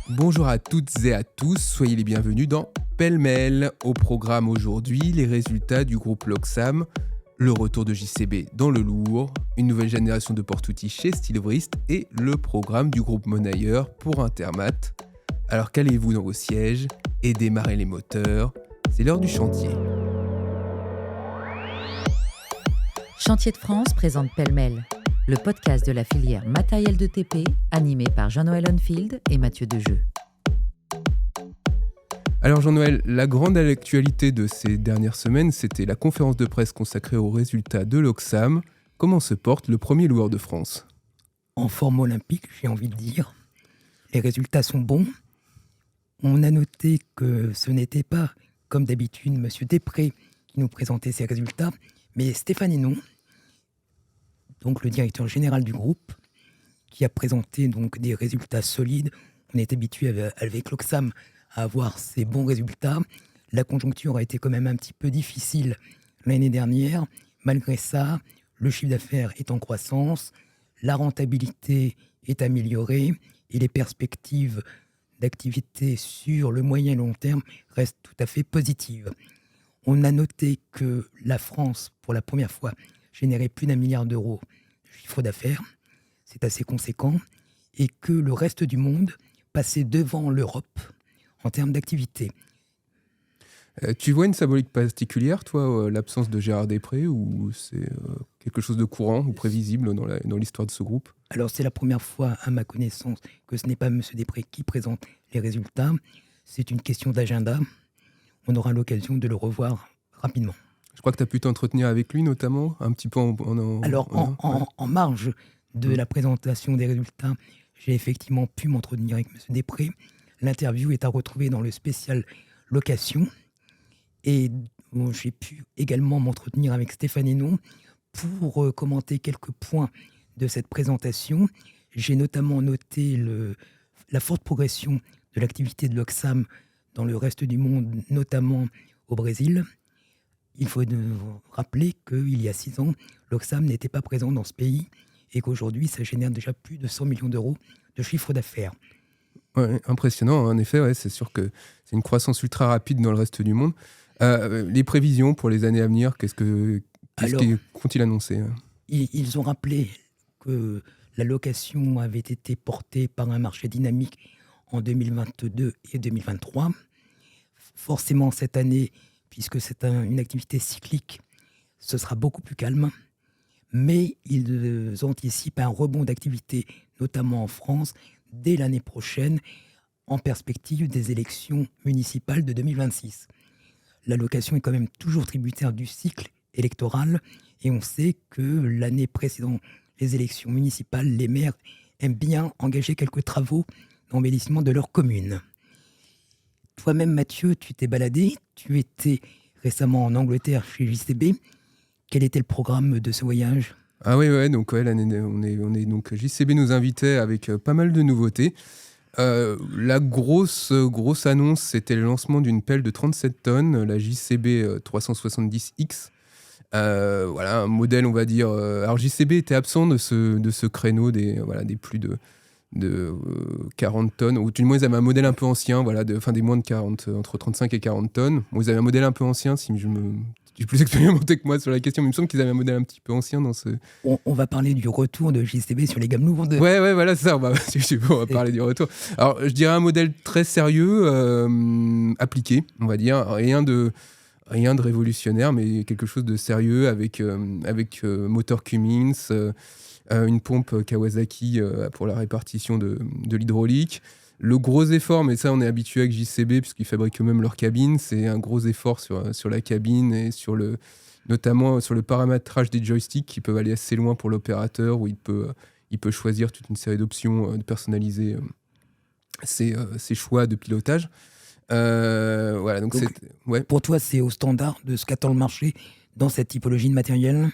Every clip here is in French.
Bonjour à toutes et à tous, soyez les bienvenus dans Pêle-mêle. Au programme aujourd'hui, les résultats du groupe Loxam, le retour de JCB dans le lourd, une nouvelle génération de porte-outils chez Stylovrist et le programme du groupe Monailleur pour Intermat. Alors calez-vous dans vos sièges et démarrez les moteurs, c'est l'heure du chantier. Chantier de France présente Pêle-mêle, le podcast de la filière matériel de TP, animé par Jean-Noël Onfield et Mathieu Dejeu. Alors Jean-Noël, la grande actualité de ces dernières semaines, c'était la conférence de presse consacrée aux résultats de Loxam. Comment se porte le premier loueur de France ? En forme olympique, j'ai envie de dire. Les résultats sont bons. On a noté que ce n'était pas, comme d'habitude, M. Després qui nous présentait ses résultats, mais Stéphane Hénon, donc le directeur général du groupe, qui a présenté donc des résultats solides. On est habitué avec Loxam à avoir ces bons résultats. La conjoncture a été quand même un petit peu difficile l'année dernière. Malgré ça, le chiffre d'affaires est en croissance, la rentabilité est améliorée et les perspectives d'activité sur le moyen et long terme restent tout à fait positives. On a noté que la France, pour la première fois, générait plus d'1 milliard d'euros de chiffre d'affaires. C'est assez conséquent. Et que le reste du monde passait devant l'Europe en termes d'activité. Tu vois une symbolique particulière, toi, l'absence de Gérard Després, ou c'est quelque chose de courant ou prévisible dans l'histoire de ce groupe ? Alors c'est la première fois, à ma connaissance, que ce n'est pas M. Després qui présente les résultats. C'est une question d'agenda. On aura l'occasion de le revoir rapidement. Je crois que tu as pu t'entretenir avec lui, notamment, un petit peu en marge de la présentation des résultats, j'ai effectivement pu m'entretenir avec M. Després. L'interview est à retrouver dans le spécial location. Et j'ai pu également m'entretenir avec Stéphane Hénon pour commenter quelques points de cette présentation. J'ai notamment noté la forte progression de l'activité de Loxam dans le reste du monde, notamment au Brésil. Il faut rappeler qu'il y a 6 ans, Loxam n'était pas présent dans ce pays et qu'aujourd'hui, ça génère déjà plus de 100 millions d'euros de chiffre d'affaires. Ouais, impressionnant, en effet, c'est sûr que c'est une croissance ultra rapide dans le reste du monde. Les prévisions pour les années à venir, qu'est-ce qu'ont-ils annoncé ? Ils ont rappelé que la location avait été portée par un marché dynamique en 2022 et 2023. Forcément, cette année, puisque c'est une activité cyclique, ce sera beaucoup plus calme. Mais ils anticipent un rebond d'activité, notamment en France, dès l'année prochaine, en perspective des élections municipales de 2026. La location est quand même toujours tributaire du cycle électoral et on sait que l'année précédant les élections municipales, les maires aiment bien engager quelques travaux d'embellissement de leur commune. Toi-même, Mathieu, tu t'es baladé, tu étais récemment en Angleterre chez JCB. Quel était le programme de ce voyage ? Ah oui, l'année, on est donc JCB nous invitait avec pas mal de nouveautés. La grosse annonce, c'était le lancement d'une pelle de 37 tonnes, la JCB 370X. Un modèle, on va dire. Alors JCB était absent de ce créneau des plus de 40 tonnes, ou du moins ils avaient un modèle un peu ancien, des moins de 40, entre 35 et 40 tonnes. Bon, ils avaient un modèle un peu ancien, si je suis plus expérimenté que moi sur la question, mais il me semble qu'ils avaient un modèle un petit peu ancien dans ce... On va parler du retour de JCB sur les gammes lourdes. Ouais, voilà, c'est ça, on va parler du retour. Alors, je dirais un modèle très sérieux, appliqué, on va dire, rien de révolutionnaire, mais quelque chose de sérieux avec moteur Cummins, une pompe Kawasaki pour la répartition de l'hydraulique. Le gros effort, mais ça on est habitué avec JCB puisqu'ils fabriquent eux-mêmes leur cabine, c'est un gros effort sur la cabine et notamment sur le paramétrage des joysticks qui peuvent aller assez loin pour l'opérateur, où il peut choisir toute une série d'options, de personnaliser ses choix de pilotage. Donc pour toi, c'est au standard de ce qu'attend le marché dans cette typologie de matériel ?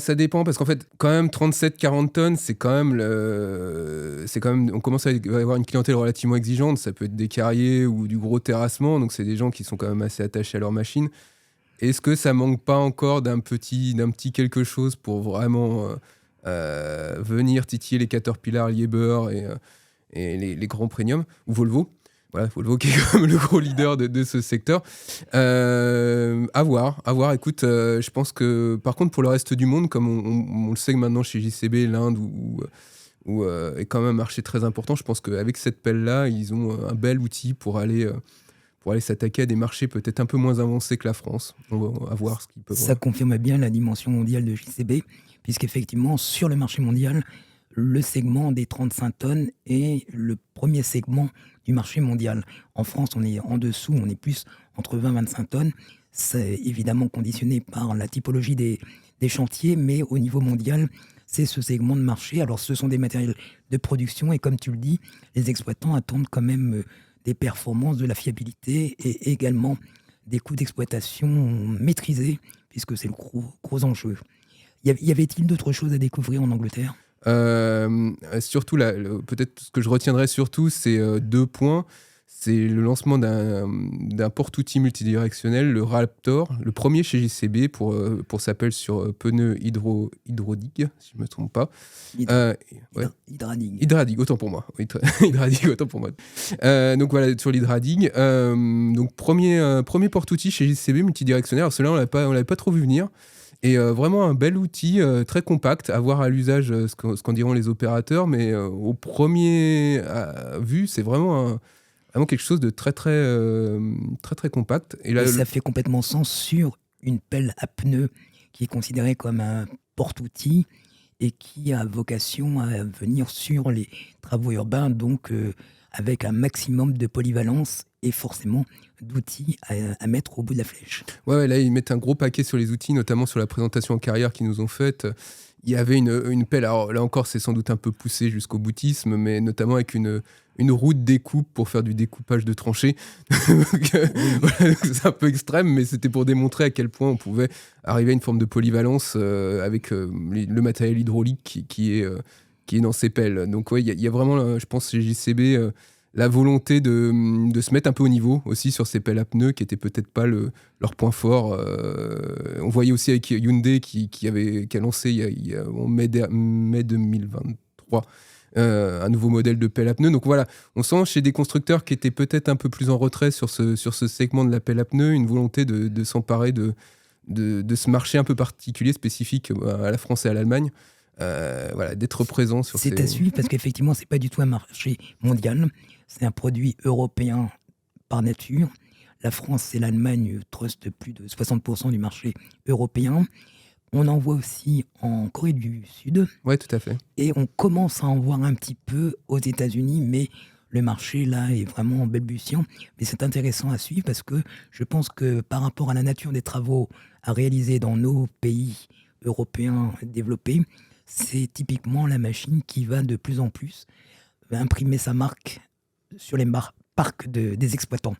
Ça dépend, parce qu'en fait, quand même, 37-40 tonnes, c'est quand même, on commence à avoir une clientèle relativement exigeante. Ça peut être des carriers ou du gros terrassement, donc c'est des gens qui sont quand même assez attachés à leur machine. Est-ce que ça manque pas encore d'un petit quelque chose pour vraiment venir titiller les Caterpillar, Liebherr et les grands premium, ou Volvo. Voilà, Volvo qui est comme le gros leader de ce secteur. À voir. Écoute, je pense que par contre pour le reste du monde, comme on le sait que maintenant chez JCB, l'Inde où est quand même un marché très important, je pense qu'avec cette pelle-là, ils ont un bel outil pour aller s'attaquer à des marchés peut-être un peu moins avancés que la France. On va voir ce qu'ils peuvent. Ça confirme bien la dimension mondiale de JCB, puisqu'effectivement, sur le marché mondial, le segment des 35 tonnes est le premier segment du marché mondial. En France, on est en dessous, on est plus entre 20 et 25 tonnes. C'est évidemment conditionné par la typologie des chantiers, mais au niveau mondial, c'est ce segment de marché. Alors, ce sont des matériels de production, et comme tu le dis, les exploitants attendent quand même des performances, de la fiabilité et également des coûts d'exploitation maîtrisés, puisque c'est le gros enjeu. Y avait-il d'autres choses à découvrir en Angleterre ? Surtout, peut-être ce que je retiendrai surtout, c'est 2 points. C'est le lancement d'un porte-outil multidirectionnel, le Raptor, le premier chez JCB pour sa pelle sur pneus hydradig, si je ne me trompe pas. Hydradig, autant pour moi. Hydradig, autant pour moi. Donc voilà, sur l'hydradig. Donc premier porte-outil chez JCB multidirectionnel. Alors celui-là, on l'avait pas trop vu venir. Et vraiment un bel outil, très compact, à voir à l'usage ce qu'en diront les opérateurs, mais au premier vue, c'est vraiment quelque chose de très compact. Et ça fait complètement sens sur une pelle à pneus qui est considérée comme un porte-outil et qui a vocation à venir sur les travaux urbains, donc avec un maximum de polyvalence et forcément d'outils à mettre au bout de la flèche. Ouais, là, ils mettent un gros paquet sur les outils, notamment sur la présentation en carrière qu'ils nous ont faite. Il y avait une pelle, alors là encore, c'est sans doute un peu poussé jusqu'au boutisme, mais notamment avec une roue de découpe pour faire du découpage de tranchées. Voilà, c'est un peu extrême, mais c'était pour démontrer à quel point on pouvait arriver à une forme de polyvalence avec le matériel hydraulique qui est dans ces pelles. Donc ouais, il y a vraiment, je pense, chez JCB, la volonté de se mettre un peu au niveau aussi sur ces pelles à pneus qui n'étaient peut-être pas leur point fort. On voyait aussi avec Hyundai qui a lancé en mai 2023 un nouveau modèle de pelle à pneus. Donc voilà, on sent chez des constructeurs qui étaient peut-être un peu plus en retrait sur ce segment de la pelle à pneus une volonté de s'emparer de ce marché un peu particulier, spécifique à la France et à l'Allemagne. Voilà, d'être présent sur C'est à suivre parce qu'effectivement, c'est pas du tout un marché mondial. C'est un produit européen par nature. La France et l'Allemagne trustent plus de 60% du marché européen. On en voit aussi en Corée du Sud. Oui, tout à fait. Et on commence à en voir un petit peu aux États-Unis, mais le marché là est vraiment balbutiant. Mais c'est intéressant à suivre parce que je pense que par rapport à la nature des travaux à réaliser dans nos pays européens développés, c'est typiquement la machine qui va de plus en plus imprimer sa marque sur les parcs des exploitants.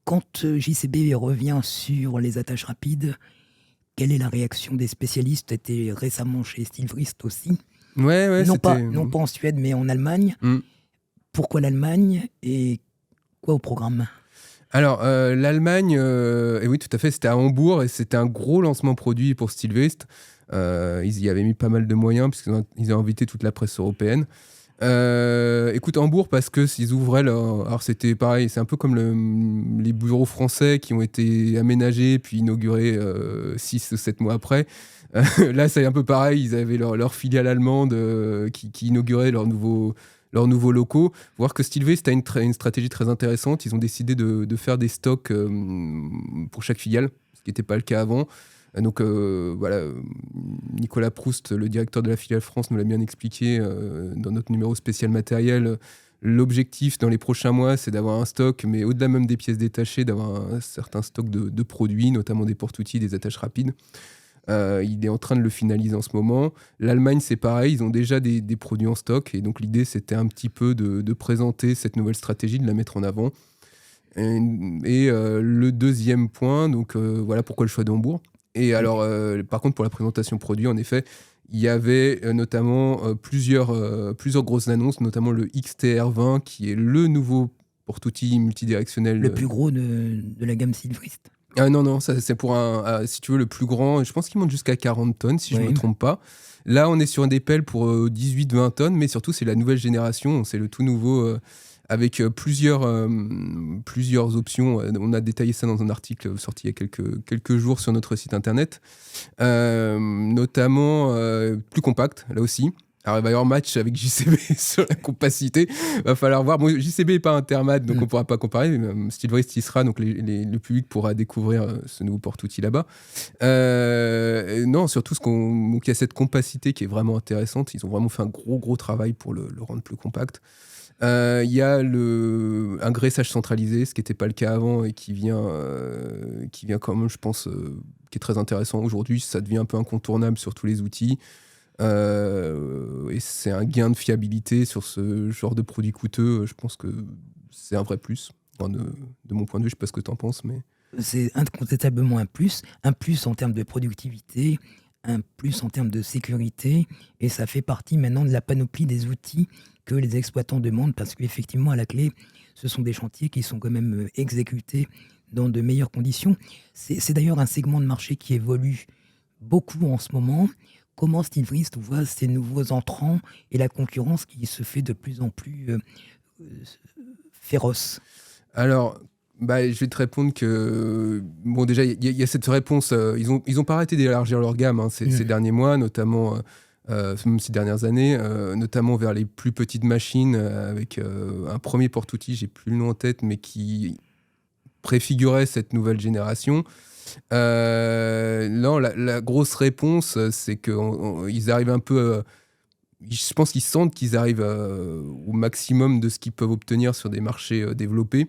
Quand JCB revient sur les attaches rapides, quelle est la réaction des spécialistes ? Tu étais récemment chez Stilvrist aussi. Ouais, non pas en Suède, mais en Allemagne. Pourquoi l'Allemagne et quoi au programme ? Alors, l'Allemagne, et oui, tout à fait, c'était à Hambourg et c'était un gros lancement produit pour Stilvrist. Ils y avaient mis pas mal de moyens puisqu'ils ont invité toute la presse européenne. Écoute, Hambourg, parce que s'ils ouvraient alors c'était pareil, c'est un peu comme les bureaux français qui ont été aménagés puis inaugurés 6 ou 7 mois après. Là, c'est un peu pareil, ils avaient leur filiale allemande qui inaugurait leurs nouveaux locaux. Voir que Stilvrist a une stratégie très intéressante. Ils ont décidé de faire des stocks pour chaque filiale, ce qui n'était pas le cas avant. Donc voilà, Nicolas Proust, le directeur de la filiale France, nous l'a bien expliqué dans notre numéro spécial matériel. L'objectif dans les prochains mois, c'est d'avoir un stock, mais au-delà même des pièces détachées, d'avoir un certain stock de produits, notamment des porte-outils, des attaches rapides. Il est en train de le finaliser en ce moment. L'Allemagne, c'est pareil, ils ont déjà des produits en stock. Et donc l'idée, c'était un petit peu de présenter cette nouvelle stratégie, de la mettre en avant. Et le deuxième point, donc voilà pourquoi le choix de Hambourg. Et alors, par contre, pour la présentation produit, en effet, il y avait notamment plusieurs grosses annonces, notamment le XTR20, qui est le nouveau porte-outil multidirectionnel. Le plus gros de la gamme Stilvrist. Ah non, ça, c'est pour si tu veux, le plus grand. Je pense qu'il monte jusqu'à 40 tonnes, si je ne me trompe pas. Là, on est sur des pelles pour 18-20 tonnes, mais surtout, c'est la nouvelle génération. C'est le tout nouveau, avec plusieurs options. On a détaillé ça dans un article sorti il y a quelques jours sur notre site internet. Notamment, plus compact, là aussi. Alors, il va y avoir match avec JCB sur la compacité. Il va falloir voir. Bon, JCB n'est pas un Thermat, donc on ne pourra pas comparer. Steelvrist y sera, donc le public pourra découvrir ce nouveau porte-outil là-bas. Non, surtout, il y a cette compacité qui est vraiment intéressante. Ils ont vraiment fait un gros travail pour le rendre plus compact. Il y a un graissage centralisé, ce qui n'était pas le cas avant et qui vient quand même, je pense, qui est très intéressant. Aujourd'hui, ça devient un peu incontournable sur tous les outils. Et c'est un gain de fiabilité sur ce genre de produit coûteux. Je pense que c'est un vrai plus. Enfin, de mon point de vue, je ne sais pas ce que tu en penses, mais... C'est incontestablement un plus en termes de productivité, un plus en termes de sécurité, et ça fait partie maintenant de la panoplie des outils que les exploitants demandent, parce qu'effectivement, à la clé, ce sont des chantiers qui sont quand même exécutés dans de meilleures conditions. C'est d'ailleurs un segment de marché qui évolue beaucoup en ce moment. Comment Steelvrist voit ces nouveaux entrants et la concurrence qui se fait de plus en plus féroce? Alors, je vais te répondre que... Bon, déjà, il y a cette réponse. Ils ont pas arrêté d'élargir leur gamme ces derniers mois, notamment... même ces dernières années, notamment vers les plus petites machines, avec un premier porte-outil, j'ai plus le nom en tête, mais qui préfigurait cette nouvelle génération. Non, la grosse réponse, c'est qu'ils arrivent un peu... je pense qu'ils sentent qu'ils arrivent au maximum de ce qu'ils peuvent obtenir sur des marchés développés,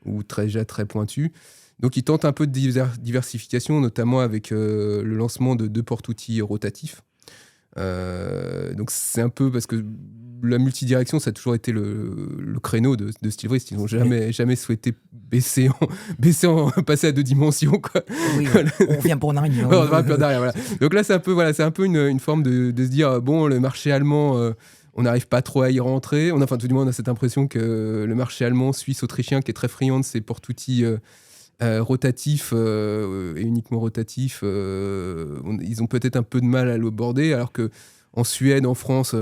ou déjà très pointus. Donc ils tentent un peu de diversification, notamment avec le lancement de 2 porte-outils rotatifs. Donc c'est un peu parce que la multidirection, ça a toujours été le créneau de Steelvrist. Ils n'ont jamais souhaité passer à 2 dimensions, quoi. Oui, on revient pour en arrière. On revient pour en arrière, voilà. Donc là, c'est un peu une forme de se dire, bon, le marché allemand, on n'arrive pas trop à y rentrer. Enfin, tout du moins, on a cette impression que le marché allemand, suisse, autrichien, qui est très friand de ces porte-outils rotatifs et uniquement rotatifs, ils ont peut-être un peu de mal à l'aborder, alors qu'en Suède, en France,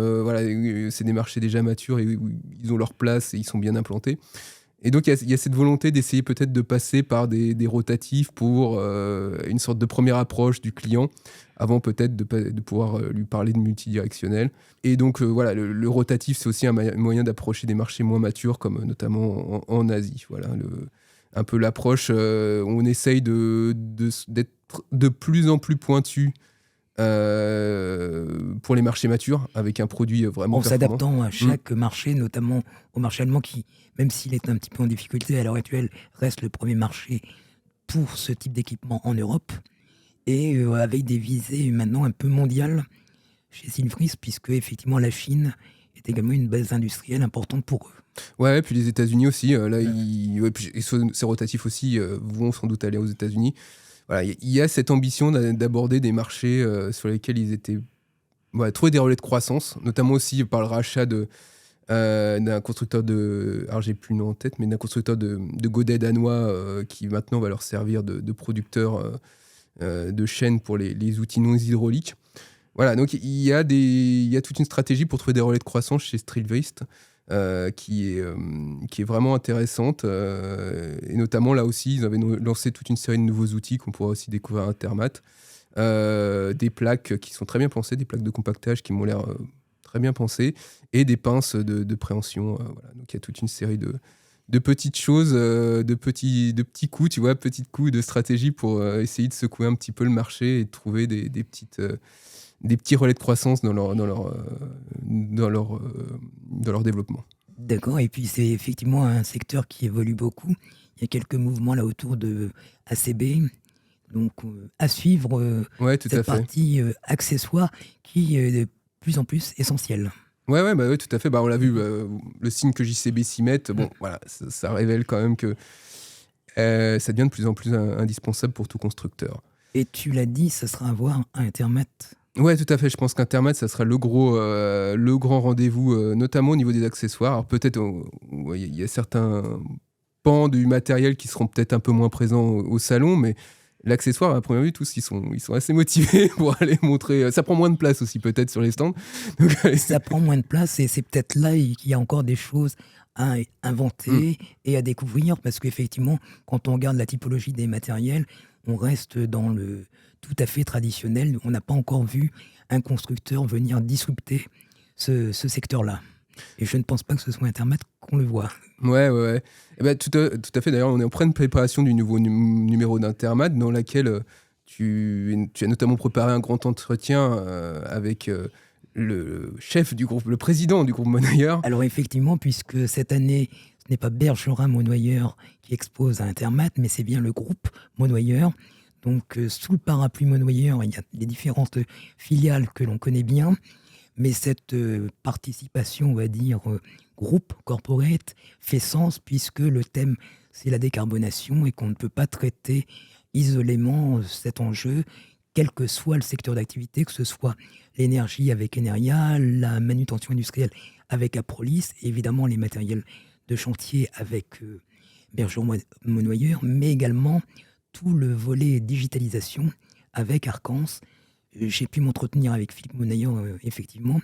c'est des marchés déjà matures et ils ont leur place et ils sont bien implantés. Et donc, il y a cette volonté d'essayer peut-être de passer par des rotatifs pour une sorte de première approche du client, avant peut-être de pouvoir lui parler de multidirectionnel. Et donc, le rotatif, c'est aussi un moyen d'approcher des marchés moins matures, comme notamment en Asie. Voilà, un peu l'approche où on essaye d'être de plus en plus pointu pour les marchés matures, avec un produit vraiment performant. En s'adaptant à chaque marché, notamment au marché allemand qui, même s'il est un petit peu en difficulté à l'heure actuelle, reste le premier marché pour ce type d'équipement en Europe, et avec des visées maintenant un peu mondiales chez Steelvrist, puisque effectivement la Chine est également une base industrielle importante pour eux. Ouais, puis les États-Unis aussi. Ces rotatifs aussi vont sans doute aller aux États-Unis. Voilà, il y a cette ambition d'aborder des marchés sur lesquels ils étaient trouver des relais de croissance, notamment aussi par le rachat d'un constructeur alors j'ai plus le nom en tête, mais d'un constructeur de godets danois qui maintenant va leur servir de producteur de chaînes pour les outils non hydrauliques. Voilà, donc il y a toute une stratégie pour trouver des relais de croissance chez Steelvrist qui est vraiment intéressante. Et notamment là aussi, ils avaient lancé toute une série de nouveaux outils qu'on pourra aussi découvrir à Thermat. Des plaques qui sont très bien pensées, des plaques de compactage qui m'ont l'air très bien pensées, et des pinces de préhension. Voilà. Donc il y a toute une série de petites choses, de petits coups, tu vois, petits coups de stratégie pour essayer de secouer un petit peu le marché et de trouver des petits relais de croissance dans leur développement. D'accord, et puis c'est effectivement un secteur qui évolue beaucoup. Il y a quelques mouvements là autour de ACB. Donc, à suivre cette partie accessoire qui est de plus en plus essentielle. Ouais, tout à fait. On l'a vu, le signe que JCB s'y mette, voilà, ça révèle quand même que ça devient de plus en plus indispensable pour tout constructeur. Et tu l'as dit, ça sera à voir à Thermat. Ouais, tout à fait. Je pense qu'un Thermat, ça sera le grand rendez-vous, notamment au niveau des accessoires. Alors peut-être, il y a certains pans du matériel qui seront peut-être un peu moins présents au salon, mais l'accessoire, à première vue, tous, ils sont assez motivés pour aller montrer. Ça prend moins de place aussi, peut-être, sur les stands. Donc, ça prend moins de place et c'est peut-être là qu'il y a encore des choses à inventer et à découvrir, parce qu'effectivement, quand on regarde la typologie des matériels, on reste dans le tout à fait traditionnel. On n'a pas encore vu un constructeur venir disrupter ce secteur-là. Et je ne pense pas que ce soit Intermat qu'on le voit. Ouais. Eh ben, tout à fait. D'ailleurs, on est en pleine préparation du nouveau numéro d'Intermat, dans laquelle tu as notamment préparé un grand entretien avec le chef du groupe, le président du groupe Monoyer. Alors effectivement, puisque cette année, ce n'est pas Bergerin Monoyer qui expose à Intermat, mais c'est bien le groupe Monoyer. Donc sous le parapluie Monoyer, il y a les différentes filiales que l'on connaît bien. Mais cette participation, on va dire, groupe, corporate, fait sens puisque le thème, c'est la décarbonation et qu'on ne peut pas traiter isolément cet enjeu, quel que soit le secteur d'activité, que ce soit l'énergie avec Eneria, la manutention industrielle avec Aprolis, et évidemment les matériels de chantier avec Bergeron Monoyer, mais également tout le volet digitalisation avec Arcans. J'ai pu m'entretenir avec Philippe Monayer, effectivement,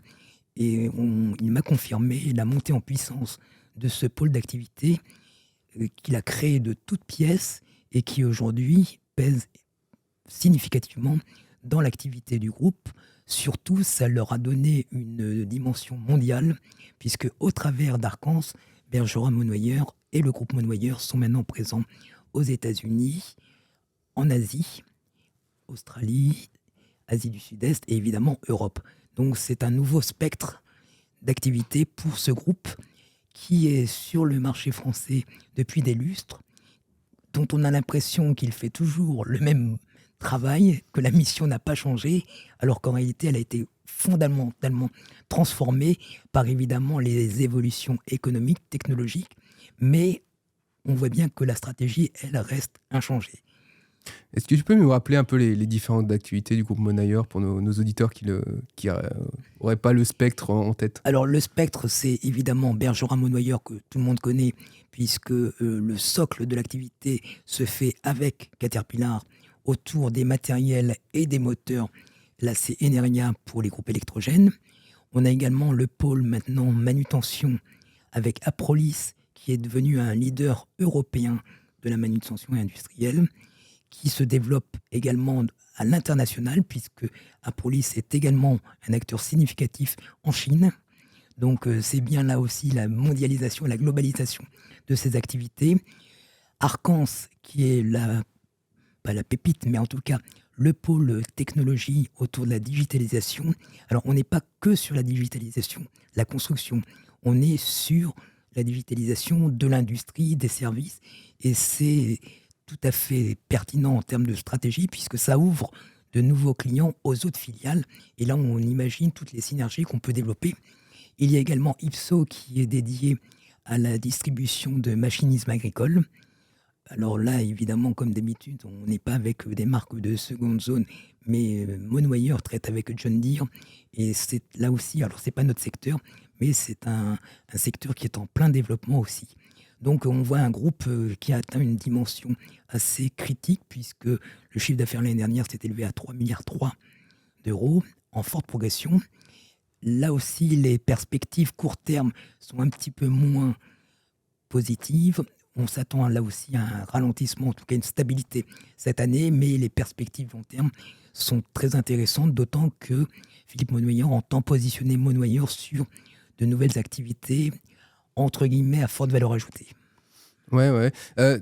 et il m'a confirmé la montée en puissance de ce pôle d'activité qu'il a créé de toutes pièces et qui aujourd'hui pèse significativement dans l'activité du groupe. Surtout, ça leur a donné une dimension mondiale, puisque au travers d'Arcans, Bergeron Monoyer et le groupe Monoyer sont maintenant présents aux États-Unis, en Asie, Australie, Asie du Sud-Est et évidemment Europe. Donc c'est un nouveau spectre d'activité pour ce groupe qui est sur le marché français depuis des lustres, dont on a l'impression qu'il fait toujours le même travail, que la mission n'a pas changé, alors qu'en réalité elle a été fondamentalement transformée par évidemment les évolutions économiques, technologiques, mais on voit bien que la stratégie, elle, reste inchangée. Est-ce que tu peux nous rappeler un peu les différentes activités du groupe Monoyer pour nos auditeurs qui n'auraient pas le spectre en tête? Alors le spectre, c'est évidemment Bergeron Monoyer que tout le monde connaît, puisque le socle de l'activité se fait avec Caterpillar autour des matériels et des moteurs. Là, c'est Eneria pour les groupes électrogènes. On a également le pôle maintenant manutention avec Aprolis, qui est devenu un leader européen de la manutention industrielle, qui se développe également à l'international, puisque Aprolis est également un acteur significatif en Chine. Donc c'est bien là aussi la mondialisation, la globalisation de ces activités. Arcans, qui est pas la pépite, mais en tout cas le pôle technologie autour de la digitalisation. Alors on n'est pas que sur la digitalisation, la construction, on est sur la digitalisation de l'industrie, des services, et c'est tout à fait pertinent en termes de stratégie, puisque ça ouvre de nouveaux clients aux autres filiales. Et là, on imagine toutes les synergies qu'on peut développer. Il y a également Ipso, qui est dédié à la distribution de machinisme agricole. Alors là, évidemment, comme d'habitude, on n'est pas avec des marques de seconde zone, mais Monoyer traite avec John Deere. Et c'est là aussi, alors c'est pas notre secteur, mais c'est un secteur qui est en plein développement aussi. Donc on voit un groupe qui a atteint une dimension assez critique, puisque le chiffre d'affaires l'année dernière s'est élevé à 3,3 milliards d'euros, en forte progression. Là aussi, les perspectives court terme sont un petit peu moins positives. On s'attend là aussi à un ralentissement, en tout cas une stabilité cette année, mais les perspectives long terme sont très intéressantes, d'autant que Philippe Monoyer entend positionner Monoyer sur de nouvelles activités, entre guillemets, à forte valeur ajoutée. Ouais.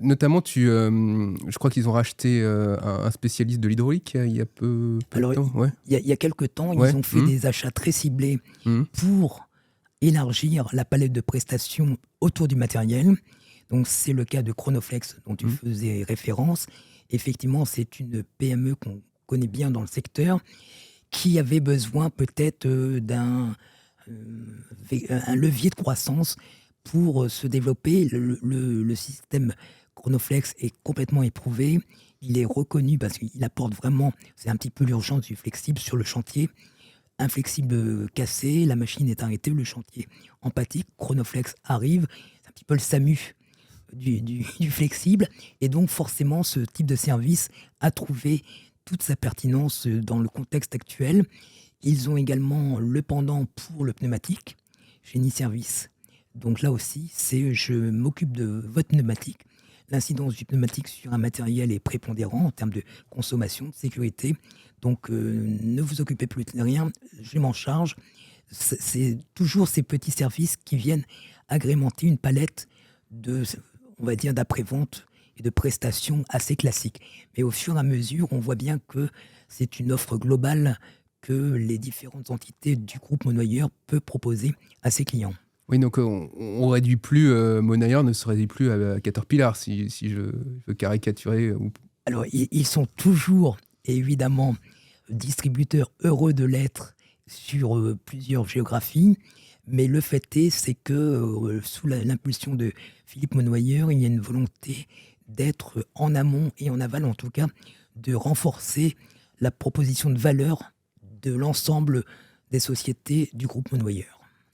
Notamment, je crois qu'ils ont racheté un spécialiste de l'hydraulique il y a peu de temps. Ouais. Il y a quelques temps, ils ont fait des achats très ciblés pour élargir la palette de prestations autour du matériel. Donc, c'est le cas de Chronoflex dont tu faisais référence. Effectivement, c'est une PME qu'on connaît bien dans le secteur qui avait besoin peut-être d'un levier de croissance pour se développer. Le système Chronoflex est complètement éprouvé. Il est reconnu parce qu'il apporte vraiment, c'est un petit peu l'urgence du flexible sur le chantier. Un flexible cassé, la machine est arrêtée, le chantier empathique, Chronoflex arrive. C'est un petit peu le SAMU du flexible. Et donc forcément, ce type de service a trouvé toute sa pertinence dans le contexte actuel. Ils ont également le pendant pour le pneumatique, Génie Service. Donc là aussi, c'est je m'occupe de votre pneumatique. L'incidence du pneumatique sur un matériel est prépondérant en termes de consommation, de sécurité. Donc ne vous occupez plus de rien, je m'en charge. C'est toujours ces petits services qui viennent agrémenter une palette on va dire, d'après-vente et de prestations assez classiques. Mais au fur et à mesure, on voit bien que c'est une offre globale que les différentes entités du groupe Monoyer peuvent proposer à ses clients. Oui, donc on réduit plus, Monoyer ne se réduit plus à Caterpillar, si je veux caricaturer. Alors, ils sont toujours, évidemment, distributeurs heureux de l'être sur plusieurs géographies, mais le fait c'est que sous l'impulsion de Philippe Monoyer, il y a une volonté d'être en amont et en aval, en tout cas, de renforcer la proposition de valeur de l'ensemble des sociétés du groupe Monoyer.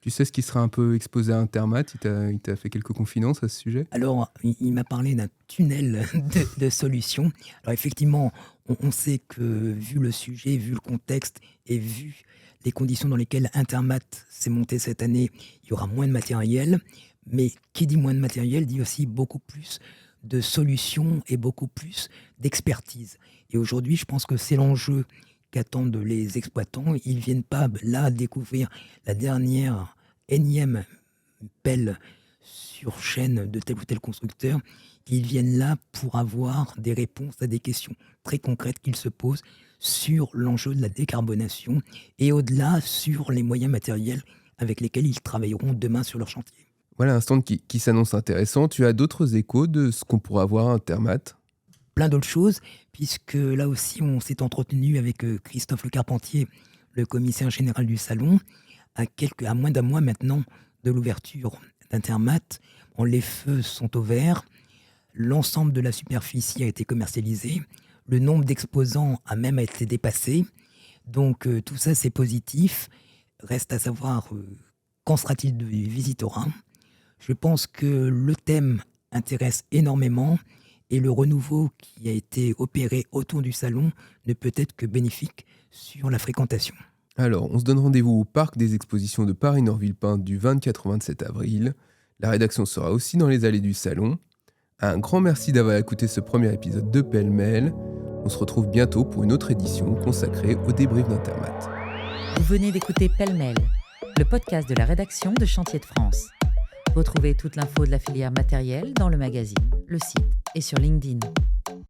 Tu sais ce qui sera un peu exposé à Intermat? Il t'a fait quelques confidences à ce sujet? Alors, il m'a parlé d'un tunnel de solutions. Alors effectivement, on sait que vu le sujet, vu le contexte et vu les conditions dans lesquelles Intermat s'est monté cette année, il y aura moins de matériel. Mais qui dit moins de matériel dit aussi beaucoup plus de solutions et beaucoup plus d'expertise. Et aujourd'hui, je pense que c'est l'enjeu qu'attendent les exploitants. Ils ne viennent pas là découvrir la dernière énième pelle sur chaîne de tel ou tel constructeur. Ils viennent là pour avoir des réponses à des questions très concrètes qu'ils se posent sur l'enjeu de la décarbonation et au-delà sur les moyens matériels avec lesquels ils travailleront demain sur leur chantier. Voilà un stand qui s'annonce intéressant. Tu as d'autres échos de ce qu'on pourra voir à Intermat? Plein d'autres choses, puisque là aussi, on s'est entretenu avec Christophe Le Carpentier, le commissaire général du salon, à moins d'un mois maintenant de l'ouverture d'Intermat. Bon, les feux sont au vert, l'ensemble de la superficie a été commercialisé, le nombre d'exposants a même été dépassé. Donc tout ça, c'est positif. Reste à savoir qu'en sera-t-il du Visitorat. Je pense que le thème intéresse énormément. Et le renouveau qui a été opéré autour du salon ne peut être que bénéfique sur la fréquentation. Alors, on se donne rendez-vous au Parc des Expositions de Paris-Nord-Villepinte du 24 au 27 avril. La rédaction sera aussi dans les allées du salon. Un grand merci d'avoir écouté ce premier épisode de Pêle-mêle. On se retrouve bientôt pour une autre édition consacrée au débrief d'Intermat. Vous venez d'écouter Pêle-mêle, le podcast de la rédaction de Chantier de France. Retrouvez toute l'info de la filière matérielle dans le magazine, le site et sur LinkedIn.